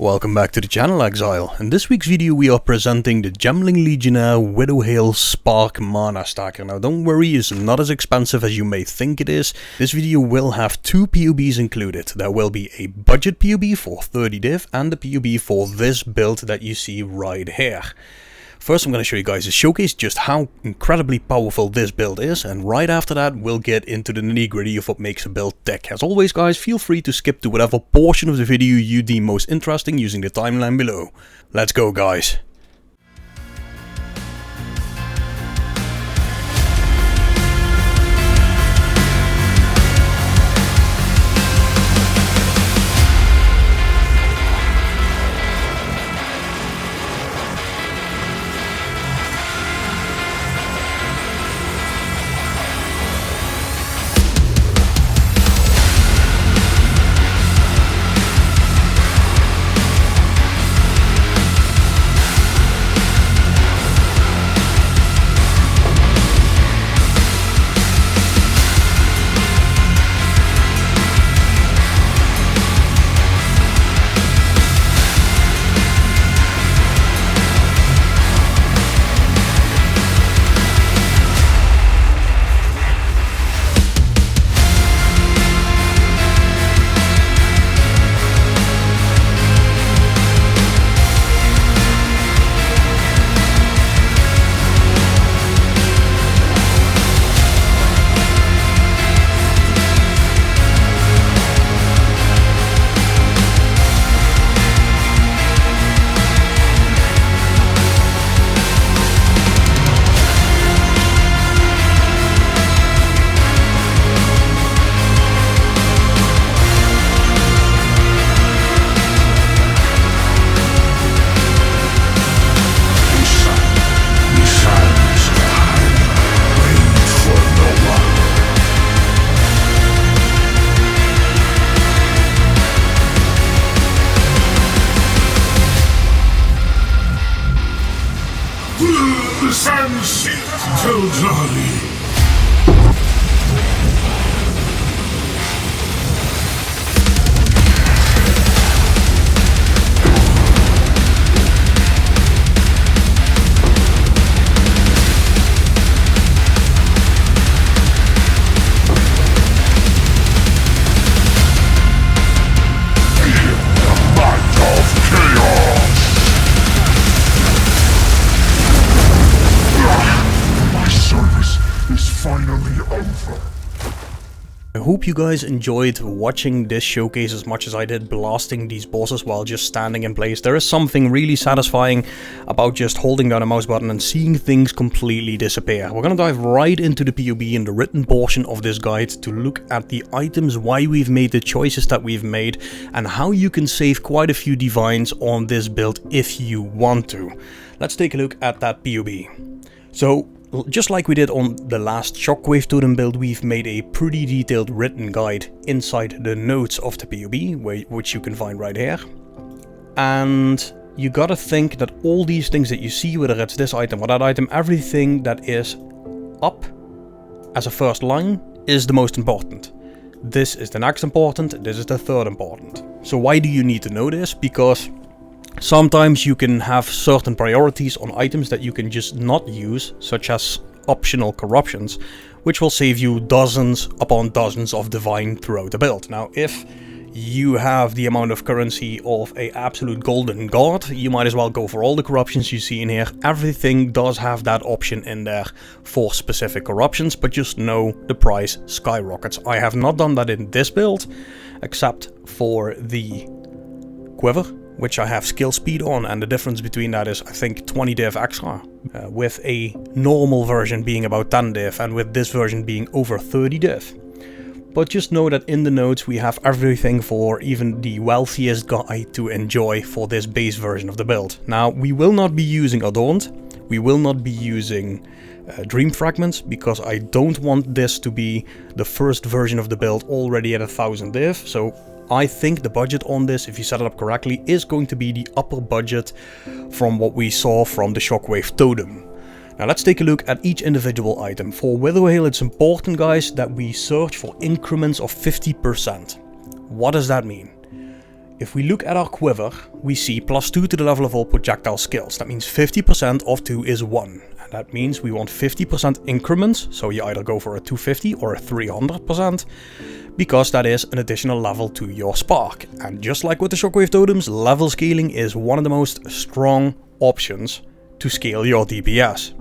Welcome back to the channel, Exile. In this week's video we are presenting the Gemling Legionnaire Widowhail Spark Mana Stacker. Now don't worry, it's not as expensive as you may think it is. This video will have two PoBs included. There will be a budget PoB for 30 div and the PoB for this build that you see right here. First I'm going to show you guys a showcase just how incredibly powerful this build is, and right after that we'll get into the nitty gritty of what makes a build tick. As always guys, feel free to skip to whatever portion of the video you deem most interesting using the timeline below. Let's go guys! The sun seeks till Jolly. I hope you guys enjoyed watching this showcase as much as I did blasting these bosses while just standing in place. There is something really satisfying about just holding down a mouse button and seeing things completely disappear. We're gonna dive right into the PoB in the written portion of this guide to look at the items, why we've made the choices that we've made, and how you can save quite a few divines on this build if you want to. Let's take a look at that PoB. So, just like we did on the last Shockwave Totem build, we've made a pretty detailed written guide inside the notes of the PoB, which you can find right here. And you gotta think that all these things that you see, whether it's this item or that item, everything that is up as a first line is the most important. This is the next important, this is the third important. So why do you need to know this? Because sometimes you can have certain priorities on items that you can just not use, such as optional corruptions, which will save you dozens upon dozens of divine throughout the build. Now, if you have the amount of currency of an absolute golden god, you might as well go for all the corruptions you see in here. Everything does have that option in there for specific corruptions, but just know the price skyrockets. I have not done that in this build, except for the Quiver, which I have skill speed on, and the difference between that is I think 20 div extra, with a normal version being about 10 div and with this version being over 30 div. But just know that in the notes we have everything for even the wealthiest guy to enjoy for this base version of the build. Now we will not be using Adorned, we will not be using Dream Fragments, because I don't want this to be the first version of the build already at 1000 div, so I think the budget on this, if you set it up correctly, is going to be the upper budget from what we saw from the Shockwave Totem. Now let's take a look at each individual item. For Widowhail, it's important, guys, that we search for increments of 50%. What does that mean? If we look at our quiver, we see +2 to the level of all projectile skills. That means 50% of 2 is 1. And that means we want 50% increments, so you either go for a 250 or a 300%, because that is an additional level to your spark. And just like with the shockwave totems, level scaling is one of the most strong options to scale your DPS.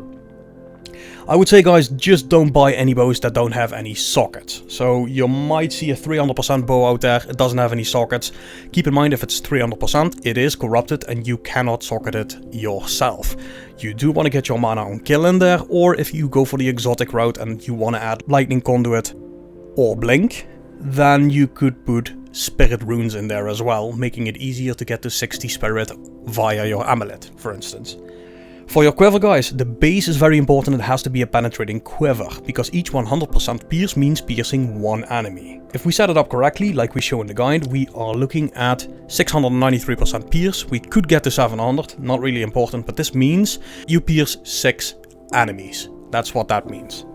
I would say, guys, just don't buy any bows that don't have any sockets. So you might see a 300% bow out there, it doesn't have any sockets. Keep in mind, if it's 300%, it is corrupted and you cannot socket it yourself. You do want to get your mana on kill in there, or if you go for the exotic route and you want to add lightning conduit or blink, then you could put spirit runes in there as well, making it easier to get to 60 spirit via your amulet, for instance. For your quiver, guys, the base is very important. It has to be a penetrating quiver, because each 100% pierce means piercing one enemy. If we set it up correctly, like we show in the guide, we are looking at 693% pierce. We could get to 700, not really important, but this means you pierce 6 enemies. That's what that means.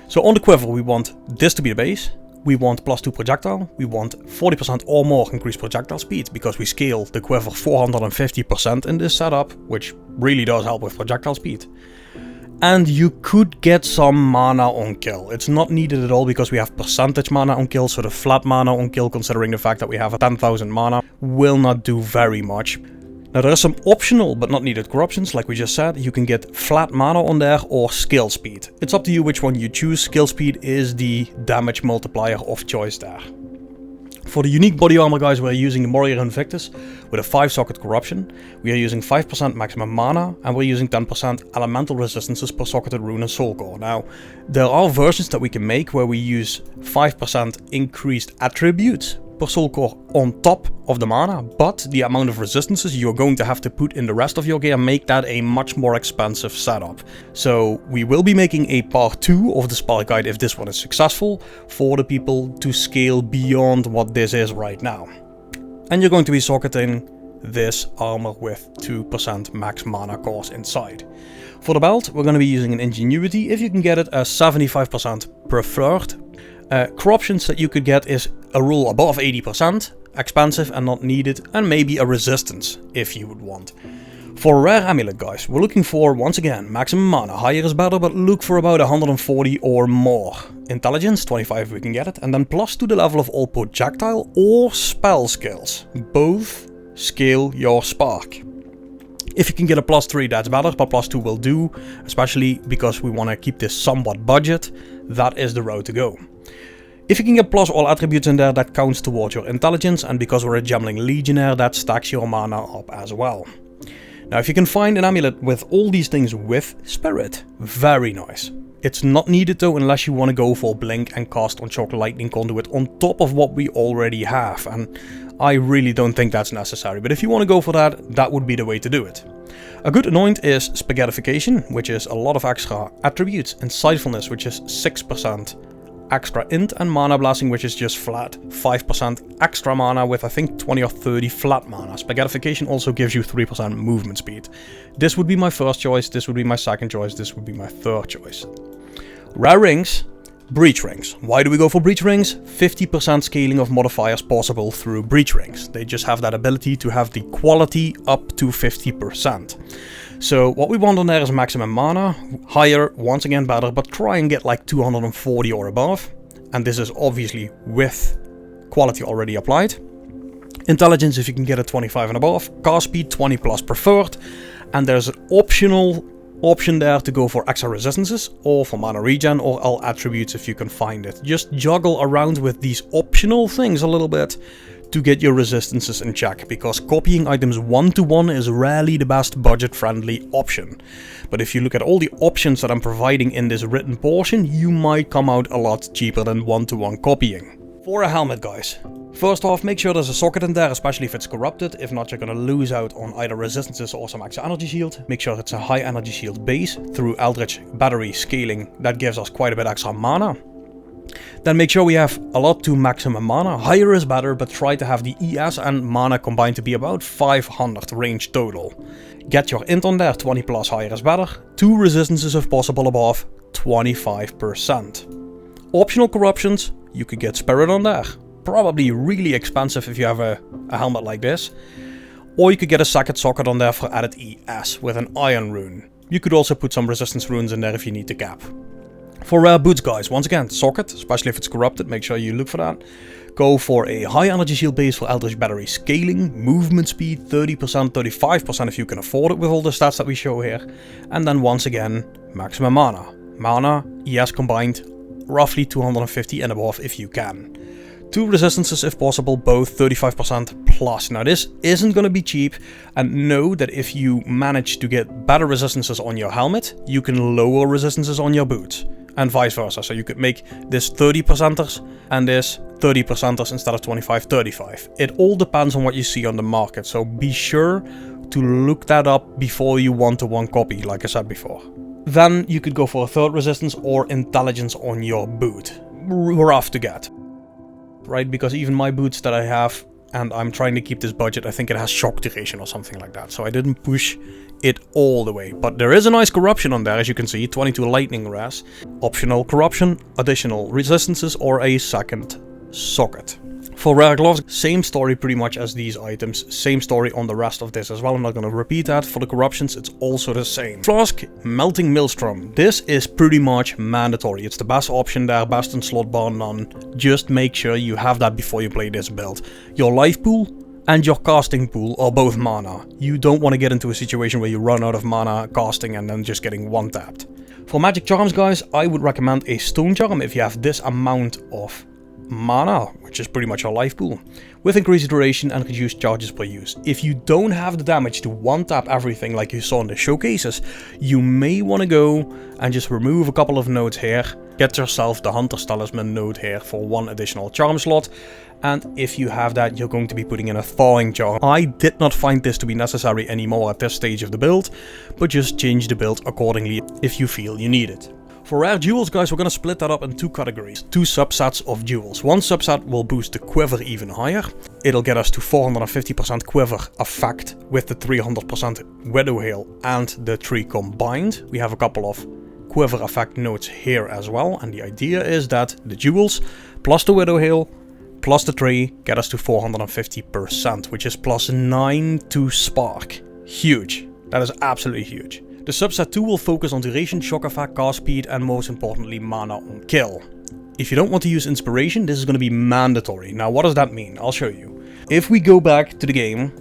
So on the quiver, we want this to be the base. We want +2 projectile, we want 40% or more increased projectile speed, because we scale the quiver 450% in this setup, which really does help with projectile speed. And you could get some mana on kill. It's not needed at all, because we have percentage mana on kill, so the flat mana on kill, considering the fact that we have a 10,000 mana, will not do very much. Now there are some optional but not needed corruptions, like we just said. You can get flat mana on there or skill speed. It's up to you which one you choose. Skill speed is the damage multiplier of choice there. For the unique body armor, guys, we're using the Warrior Invictus with a 5 socket corruption. We are using 5% maximum mana, and we're using 10% elemental resistances per socketed rune and soul core. Now, there are versions that we can make where we use 5% increased attributes per soul core on top of the mana, but the amount of resistances you're going to have to put in the rest of your gear make that a much more expensive setup. So we will be making a part 2 of the spark guide if this one is successful, for the people to scale beyond what this is right now. And you're going to be socketing this armor with 2% max mana cores inside. For the belt, we're going to be using an Ingenuity. If you can get it, a 75% preferred. Corruptions that you could get is a rule above 80%, expensive and not needed, and maybe a resistance if you would want. For a rare amulet, guys, we're looking for, once again, maximum mana. Higher is better, but look for about 140 or more. Intelligence, 25 if we can get it, and then +2 the level of all projectile or spell skills. Both scale your spark. If you can get a +3, that's better, but +2 will do, especially because we want to keep this somewhat budget. That is the road to go. If you can get plus all attributes in there, that counts towards your intelligence, and because we're a Gemling Legionnaire, that stacks your mana up as well. Now, if you can find an amulet with all these things with spirit, very nice. It's not needed though, unless you want to go for blink and cast on shock lightning conduit on top of what we already have, and I really don't think that's necessary, but if you want to go for that, that would be the way to do it. A good anoint is spaghettification, which is a lot of extra attributes, insightfulness, which is 6% extra int, and mana blasting, which is just flat 5% extra mana with I think 20 or 30 flat mana. Spaghettification also gives you 3% movement speed. This would be my first choice, this would be my second choice, this would be my third choice. Rare rings, breach rings. Why do we go for breach rings? 50% scaling of modifiers possible through breach rings. They just have that ability to have the quality up to 50%. So what we want on there is maximum mana, higher, once again better, but try and get like 240 or above. And this is obviously with quality already applied. Intelligence, if you can get a 25 and above. Cast speed, 20 plus preferred. And there's an optional option there to go for extra resistances, or for mana regen, or all attributes if you can find it. Just juggle around with these optional things a little bit to get your resistances in check, because copying items one-to-one is rarely the best budget-friendly option. But if you look at all the options that I'm providing in this written portion, you might come out a lot cheaper than one-to-one copying. For a helmet, guys, first off, make sure there's a socket in there, especially if it's corrupted. If not, you're gonna lose out on either resistances or some extra energy shield. Make sure it's a high energy shield base through Eldritch battery scaling. That gives us quite a bit extra mana. Then make sure we have a lot to maximum mana. Higher is better, but try to have the ES and mana combined to be about 500 range total. Get your int on there, 20 plus, higher is better. 2 resistances if possible above, 25%. Optional corruptions, you could get spirit on there. Probably really expensive if you have a a helmet like this. Or you could get a second socket on there for added ES with an iron rune. You could also put some resistance runes in there if you need to cap. For rare boots guys, once again, socket, especially if it's corrupted, make sure you look for that. Go for a high energy shield base for Eldritch Battery scaling, movement speed 30%, 35% if you can afford it with all the stats that we show here. And then once again, maximum mana. Mana, ES combined, roughly 250 and above if you can. 2 resistances if possible, both 35% plus. Now this isn't going to be cheap, and know that if you manage to get better resistances on your helmet, you can lower resistances on your boots, and vice versa. So you could make this 30%ers and this 30%ers instead of 25-35. It all depends on what you see on the market, so be sure to look that up before you one-to-one copy, like I said before. Then you could go for a 3rd resistance or intelligence on your boot. Rough to get. Right, because even my boots that I have, and I'm trying to keep this budget, I think it has shock duration or something like that, so I didn't push it all the way. But there is a nice corruption on there, as you can see, 22 lightning res, optional corruption, additional resistances, or a second socket. For rare gloves, same story pretty much as these items, same story on the rest of this as well. I'm not going to repeat that. For the corruptions, it's also the same. Flask, melting maelstrom. This is pretty much mandatory. It's the best option there, best in slot bar none. Just make sure you have that before you play this build. Your life pool and your casting pool are both mana. You don't want to get into a situation where you run out of mana casting and then just getting one tapped. For magic charms guys, I would recommend a stone charm if you have this amount of mana, which is pretty much our life pool, with increased duration and reduced charges per use. If you don't have the damage to one-tap everything like you saw in the showcases, you may want to go and just remove a couple of nodes here, get yourself the Hunter's Talisman node here for 1 additional charm slot, and if you have that, you're going to be putting in a thawing charm. I did not find this to be necessary anymore at this stage of the build, but just change the build accordingly if you feel you need it. For rare jewels guys, we're going to split that up in 2 categories, 2 subsets of jewels. One subset will boost the Quiver even higher. It'll get us to 450% Quiver effect with the 300% Widow Hail and the 3 combined. We have a couple of Quiver effect nodes here as well, and the idea is that the jewels plus the Widow Hail plus the 3 get us to 450%, which is plus 9 to spark. Huge. That is absolutely huge. The subset 2 will focus on duration, shock effect, cast speed, and most importantly mana on kill. If you don't want to use inspiration, this is going to be mandatory. Now what does that mean? I'll show you. If we go back to the game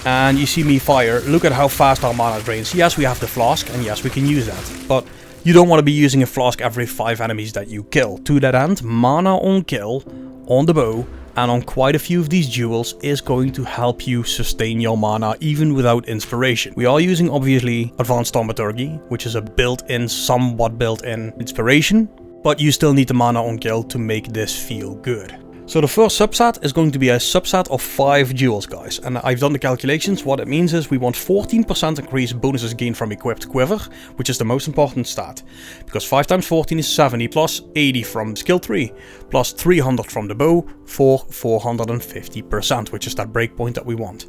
and you see me fire, look at how fast our mana drains. Yes, we have the Flask, and yes, we can use that, but you don't want to be using a Flask every 5 enemies that you kill. To that end, mana on kill, on the bow, and on quite a few of these jewels is going to help you sustain your mana even without inspiration. We are using obviously Advanced Thaumaturgy, which is a built-in, somewhat built-in inspiration, but you still need the mana on kill to make this feel good. So the first subset is going to be a subset of 5 jewels guys, and I've done the calculations. What it means is we want 14% increase bonuses gained from equipped Quiver, which is the most important stat, because 5 times 14 is 70, plus 80 from skill 3, plus 300 from the bow for 450%, which is that breakpoint that we want.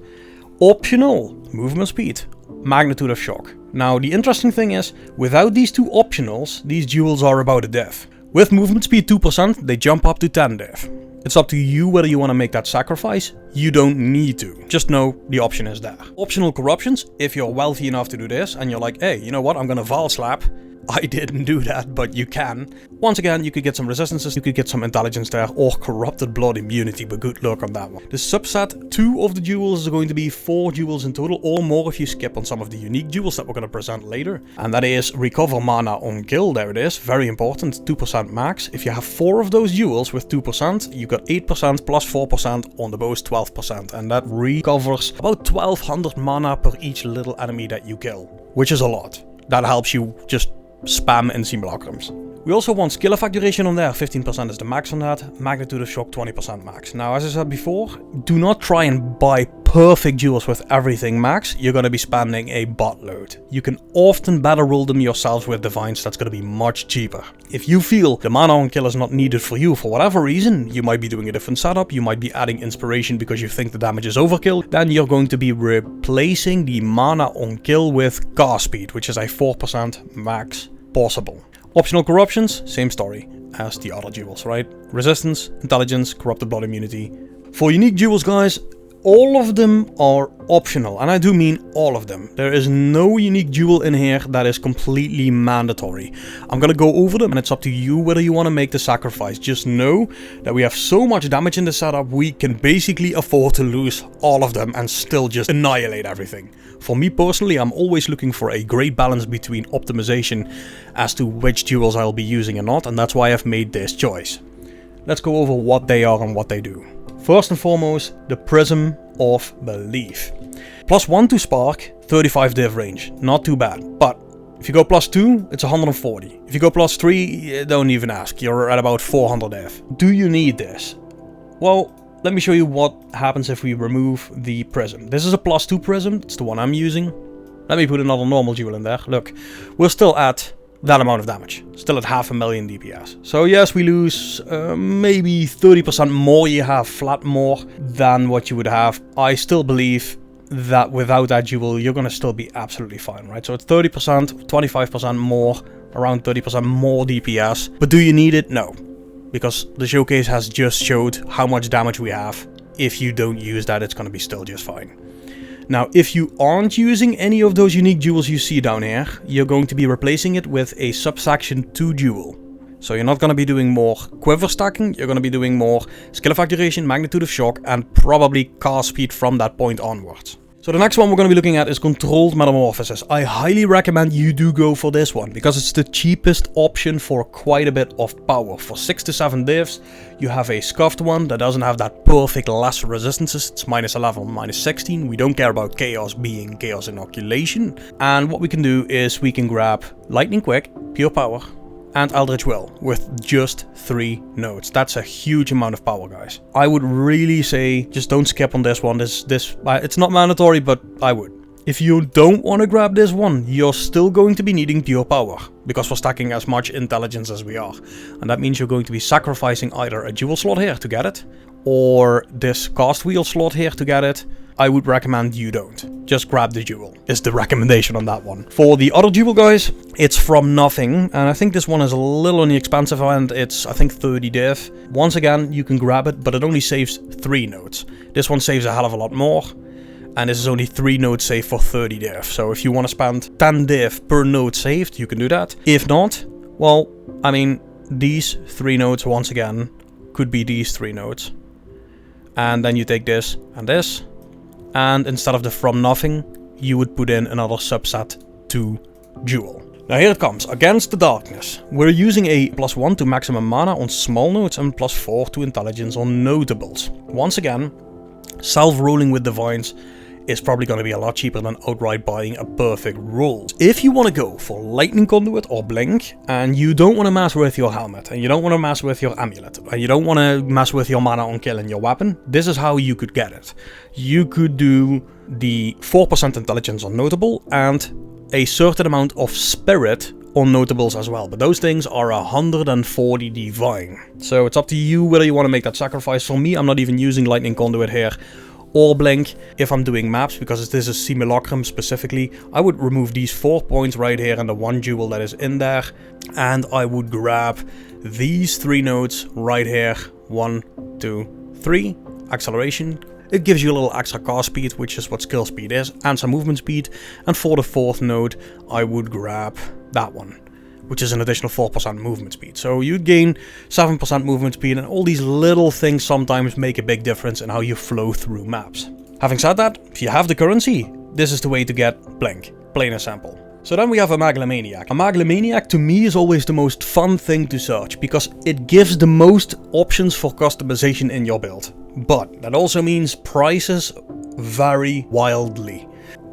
Optional, movement speed, magnitude of shock. Now the interesting thing is, without these 2 optionals, these jewels are about a div. With movement speed 2%, they jump up to 10 div. It's up to you whether you want to make that sacrifice. You don't need to. Just know the option is there. Optional corruptions, if you're wealthy enough to do this and you're like, hey, you know what, I'm gonna Val slap. I didn't do that, but you can. Once again, you could get some resistances, you could get some intelligence there, or corrupted blood immunity, but good luck on that one. The subset 2 of the jewels is going to be 4 jewels in total, or more if you skip on some of the unique jewels that we're going to present later. And that is recover mana on kill, there it is, very important, 2% max. If you have 4 of those jewels with 2%, you got 8% plus 4% on the bows, 12%, and that recovers about 1200 mana per each little enemy that you kill, which is a lot. That helps you just spam in simulacrums. We also want skill effect duration on there, 15% is the max on that, magnitude of shock 20% max. Now as I said before, do not try and buy perfect jewels with everything max, you're going to be spending a buttload. You can often better roll them yourselves with divines, that's going to be much cheaper. If you feel the mana on kill is not needed for you for whatever reason, you might be doing a different setup, you might be adding inspiration because you think the damage is overkill, then you're going to be replacing the mana on kill with cast speed, which is a 4% max possible. Optional corruptions, same story as the other jewels, right? Resistance, intelligence, corrupted blood immunity. For unique jewels guys, all of them are optional, and I do mean all of them. There is no unique jewel in here that is completely mandatory. I'm gonna go over them, and it's up to you whether you want to make the sacrifice. Just know that we have so much damage in the setup, we can basically afford to lose all of them and still just annihilate everything. For me personally, I'm always looking for a great balance between optimization as to which jewels I'll be using and not, and that's why I've made this choice. Let's go over what they are and what they do. First and foremost, the Prism of Belief. +1 to Spark, 35 div range, not too bad. But if you go +2, it's 140. If you go +3, don't even ask, you're at about 400 div. Do you need this? Well, let me show you what happens if we remove the Prism. This is a +2 Prism, it's the one I'm using. Let me put another normal jewel in there. Look, we're still at that amount of damage. Still at 500,000 DPS. So yes, we lose maybe 30% more. You have flat more than what you would have. I still believe that without that jewel, you're gonna still be absolutely fine, right? So it's 30%, 25% more, around 30% more DPS. But do you need it? No. Because the showcase has just showed how much damage we have. If you don't use that, it's gonna be still just fine. Now, if you aren't using any of those unique jewels you see down here, you're going to be replacing it with a subsection 2 jewel. So you're not going to be doing more Quiver stacking, you're going to be doing more skill effect duration, magnitude of shock, and probably cast speed from that point onwards. So the next one we're going to be looking at is Controlled Metamorphoses. I highly recommend you do go for this one, because it's the cheapest option for quite a bit of power. For 6 to 7 divs, you have a scuffed one that doesn't have that perfect lesser resistances. It's -11, -16. We don't care about chaos being chaos inoculation. And what we can do is we can grab Lightning Quick, Pure Power, and Eldritch Will with just 3 nodes. That's a huge amount of power, guys. I would really say just don't skip on this one. It's not mandatory, but I would. If you don't want to grab this one, you're still going to be needing Pure Power, because we're stacking as much intelligence as we are. And that means you're going to be sacrificing either a jewel slot here to get it, or this cast wheel slot here to get it. I would recommend you don't. Just grab the jewel, is the recommendation on that one. For the other jewel, guys, it's from nothing, and I think this one is a little on the expensive end. It's, I think, 30 div. Once again, you can grab it, but it only saves 3 nodes. This one saves a hell of a lot more, and this is only 3 nodes saved for 30 div. So if you want to spend 10 div per node saved, you can do that. If not, well, I mean, these 3 nodes, once again, could be these 3 nodes. And then you take this and this, and instead of the from nothing, you would put in another subset 2 jewel. Now here it comes, Against the Darkness. We're using a +1 to maximum mana on small nodes and +4 to intelligence on notables. Once again, self-rolling with divines is probably going to be a lot cheaper than outright buying a perfect roll. If you want to go for Lightning Conduit or Blink, and you don't want to mess with your helmet, and you don't want to mess with your amulet, and you don't want to mess with your mana on kill and your weapon, this is how you could get it. You could do the 4% intelligence on notable and a certain amount of spirit on notables as well, but those things are 140 divine. So it's up to you whether you want to make that sacrifice. For me, I'm not even using Lightning Conduit here or Blink if I'm doing maps, because this is simulacrum specifically. I would remove these 4 points right here and the 1 jewel that is in there, and I would grab these 3 nodes right here. 1, 2, 3. Acceleration. It gives you a little extra cast speed, which is what skill speed is, and some movement speed. And for the 4th node, I would grab that one, which is an additional 4% movement speed. So you'd gain 7% movement speed, and all these little things sometimes make a big difference in how you flow through maps. Having said that, if you have the currency, this is the way to get Blink, plain and simple. So then we have a Megalomaniac. A Megalomaniac to me is always the most fun thing to search, because it gives the most options for customization in your build. But that also means prices vary wildly.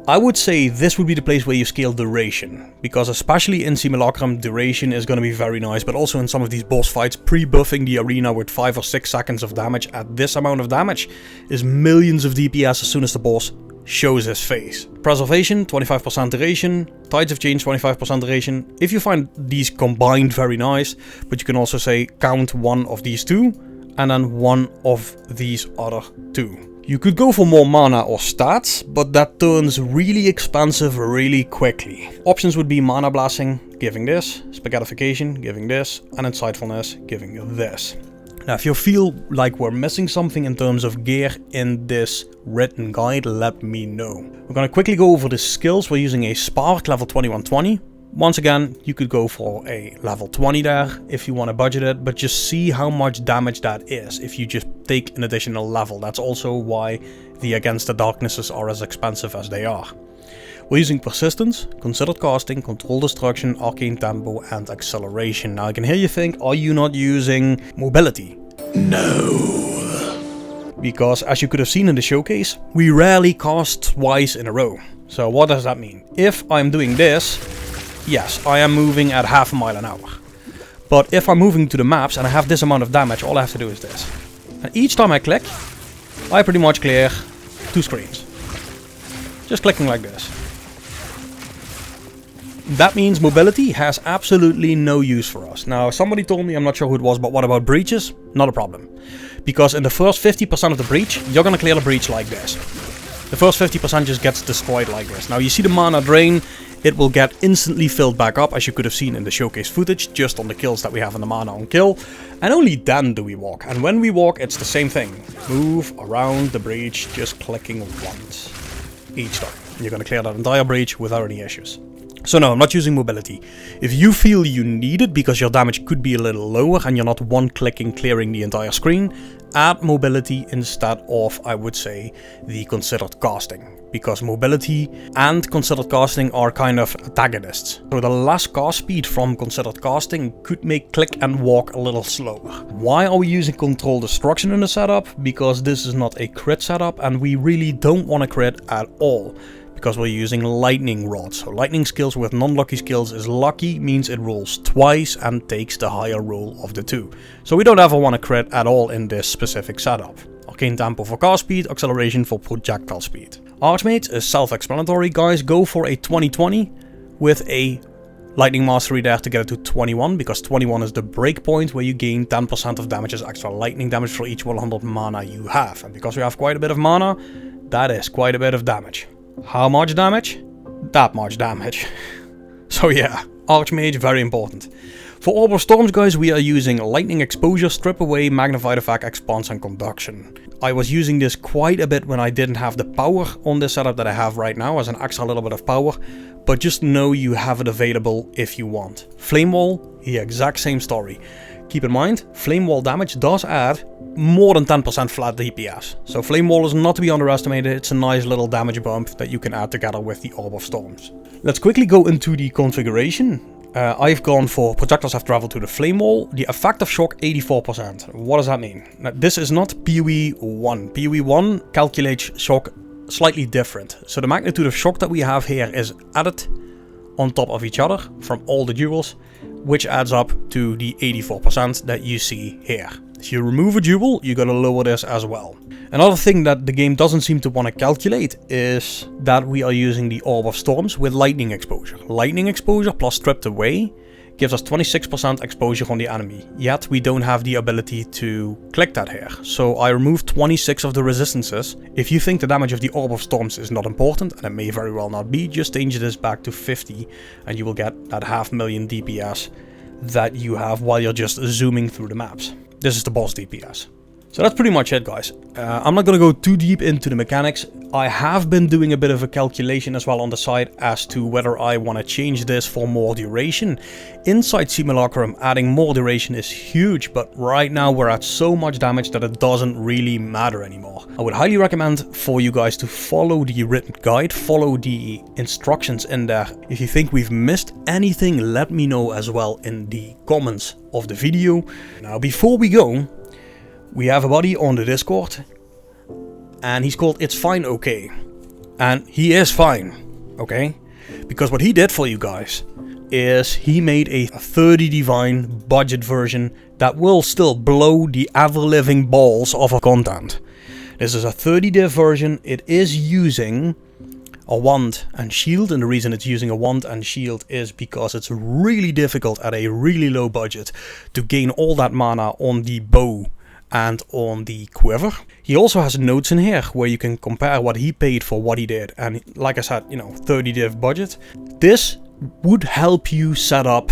I would say this would be the place where you scale duration, because especially in Simulacrum, duration is going to be very nice, but also in some of these boss fights, pre-buffing the arena with 5 or 6 seconds of damage at this amount of damage is millions of DPS as soon as the boss shows his face. Preservation, 25% duration, Tides of Change, 25% duration. If you find these combined, very nice, but you can also say count one of these 2, and then one of these other 2. You could go for more mana or stats, but that turns really expensive really quickly. Options would be Mana Blasting, giving this, Spaghettification, giving this, and Insightfulness, giving this. Now, if you feel like we're missing something in terms of gear in this written guide, let me know. We're going to quickly go over the skills. We're using a Spark level 2120. Once again, you could go for a level 20 there if you want to budget it, but just see how much damage that is if you just take an additional level. That's also why the Against the Darknesses are as expensive as they are. We're using Persistence, Considered Casting, Control Destruction, Arcane Tempo, and Acceleration. Now I can hear you think, are you not using Mobility? No. Because as you could have seen in the showcase, we rarely cast twice in a row. So what does that mean? If I'm doing this, yes, I am moving at half a mile an hour. But if I'm moving to the maps and I have this amount of damage, all I have to do is this. And each time I click, I pretty much clear 2 screens. Just clicking like this. That means mobility has absolutely no use for us. Now, somebody told me, I'm not sure who it was, but what about breaches? Not a problem. Because in the first 50% of the breach, you're gonna clear the breach like this. The first 50% just gets destroyed like this. Now, you see the mana drain, it will get instantly filled back up, as you could have seen in the showcase footage, just on the kills that we have in the mana on kill. And only then do we walk. And when we walk, it's the same thing. Move around the breach, just clicking once each time. You're gonna clear that entire breach without any issues. So no, I'm not using mobility. If you feel you need it because your damage could be a little lower and you're not one-clicking clearing the entire screen, add mobility instead of, I would say, the Considered Casting. Because mobility and Considered Casting are kind of antagonists. So the less cast speed from Considered Casting could make click and walk a little slower. Why are we using Control Destruction in the setup? Because this is not a crit setup and we really don't want to crit at all. Because we're using lightning rods. So lightning skills with non-lucky skills is lucky, means it rolls twice and takes the higher roll of the two. So we don't ever want to crit at all in this specific setup. Arcane Tempo for cast speed, acceleration for projectile speed. ArchMage is self-explanatory, guys. Go for a 2020 with a lightning mastery there to get it to 21, because 21 is the break point where you gain 10% of damage as extra lightning damage for each 100 mana you have. And because we have quite a bit of mana, that is quite a bit of damage. How much damage? That much damage. So yeah, ArchMage, very important. For Orb of Storms, guys, we are using Lightning Exposure, Strip Away, Magnified Effect, Expanse, and Conduction. I was using this quite a bit when I didn't have the power on this setup that I have right now, as an extra little bit of power, but just know you have it available if you want. Flame Wall, the exact same story. Keep in mind, Flame Wall damage does add more than 10% flat DPS. So Flame Wall is not to be underestimated, it's a nice little damage bump that you can add together with the Orb of Storms. Let's quickly go into the configuration. I've gone for projectiles have traveled to the Flame Wall, the effect of shock 84%. What does that mean? Now, this is not PoE 1. PoE 1 calculates shock slightly different. So the magnitude of shock that we have here is added on top of each other from all the duels, which adds up to the 84% that you see here. If you remove a duel, you gotta lower this as well. Another thing that the game doesn't seem to want to calculate is that we are using the Orb of Storms with Lightning Exposure. Lightning Exposure plus Stripped Away gives us 26% exposure on the enemy, yet we don't have the ability to click that here. So I removed 26 of the resistances. If you think the damage of the Orb of Storms is not important, and it may very well not be, just change this back to 50 and you will get that 500,000 DPS that you have while you're just zooming through the maps. This is the boss DPS. So that's pretty much it, guys. I'm not going to go too deep into the mechanics. I have been doing a bit of a calculation as well on the side as to whether I want to change this for more duration. Inside Simulacrum, adding more duration is huge, but right now we're at so much damage that it doesn't really matter anymore. I would highly recommend for you guys to follow the written guide, follow the instructions in there. If you think we've missed anything, let me know as well in the comments of the video. Now, before we go, we have a buddy on the Discord, and he's called ITSFINEOKAY, and he is fine, okay? Because what he did for you guys is he made a 30 Divine budget version that will still blow the ever-living balls of our content. This is a 30 div version. It is using a wand and shield, and the reason it's using a wand and shield is because it's really difficult at a really low budget to gain all that mana on the bow and on the Quiver. He also has notes in here where you can compare what he paid for what he did. And like I said, you know, 30 div budget. This would help you set up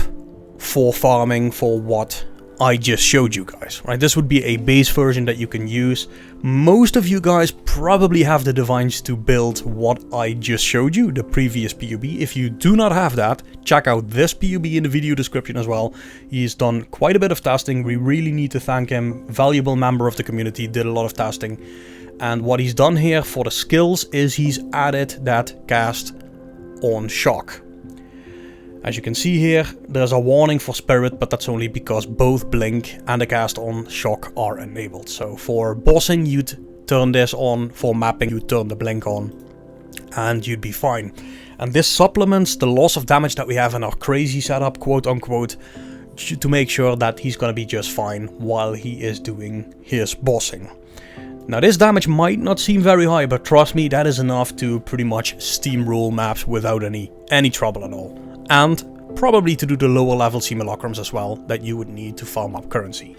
for farming for what I just showed you guys, right? This would be a base version that you can use. Most of you guys probably have the divines to build what I just showed you, the previous PoB. If you do not have that, check out this PoB in the video description as well. He's done quite a bit of testing. We really need to thank him. Valuable member of the community, did a lot of testing. And what he's done here for the skills is he's added that cast on shock. As you can see here, there's a warning for Spirit, but that's only because both Blink and the cast on Shock are enabled. So for bossing, you'd turn this on. For mapping, you'd turn the Blink on. And you'd be fine. And this supplements the loss of damage that we have in our crazy setup, quote unquote, to make sure that he's gonna be just fine while he is doing his bossing. Now this damage might not seem very high, but trust me, that is enough to pretty much steamroll maps without any trouble at all. And probably to do the lower level simulacrums as well that you would need to farm up currency.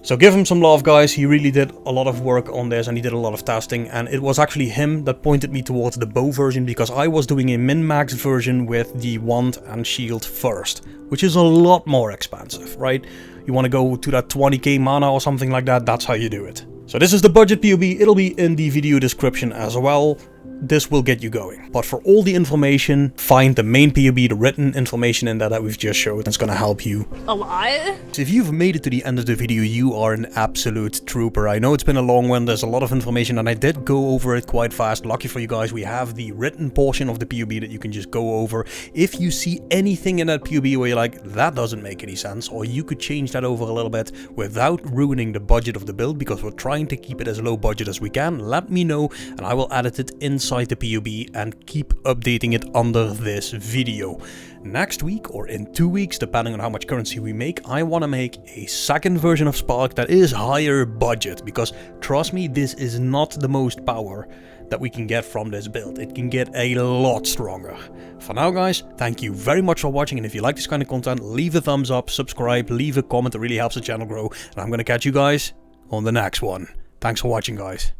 So give him some love, guys. He really did a lot of work on this and he did a lot of testing, and it was actually him that pointed me towards the bow version, because I was doing a min-max version with the wand and shield first, which is a lot more expensive, right? You want to go to that 20k mana or something like that, that's how you do it. So this is the budget PoB, it'll be in the video description as well. This will get you going. But for all the information, find the main PoB, the written information in there that we've just showed. It's gonna help you a lot. So if you've made it to the end of the video, you are an absolute trooper. I know it's been a long one, there's a lot of information, and I did go over it quite fast. Lucky for you guys, we have the written portion of the PoB that you can just go over. If you see anything in that PoB where you're like, that doesn't make any sense, or you could change that over a little bit without ruining the budget of the build, because we're trying to keep it as low budget as we can, let me know and I will edit it inside the PoB and keep updating it under this video. Next week or in 2 weeks, depending on how much currency we make, I want to make a second version of Spark that is higher budget, because trust me, this is not the most power that we can get from this build. It can get a lot stronger. For now, guys, thank you very much for watching, and if you like this kind of content, leave a thumbs up, subscribe, leave a comment, it really helps the channel grow, and I'm going to catch you guys on the next one. Thanks for watching, guys.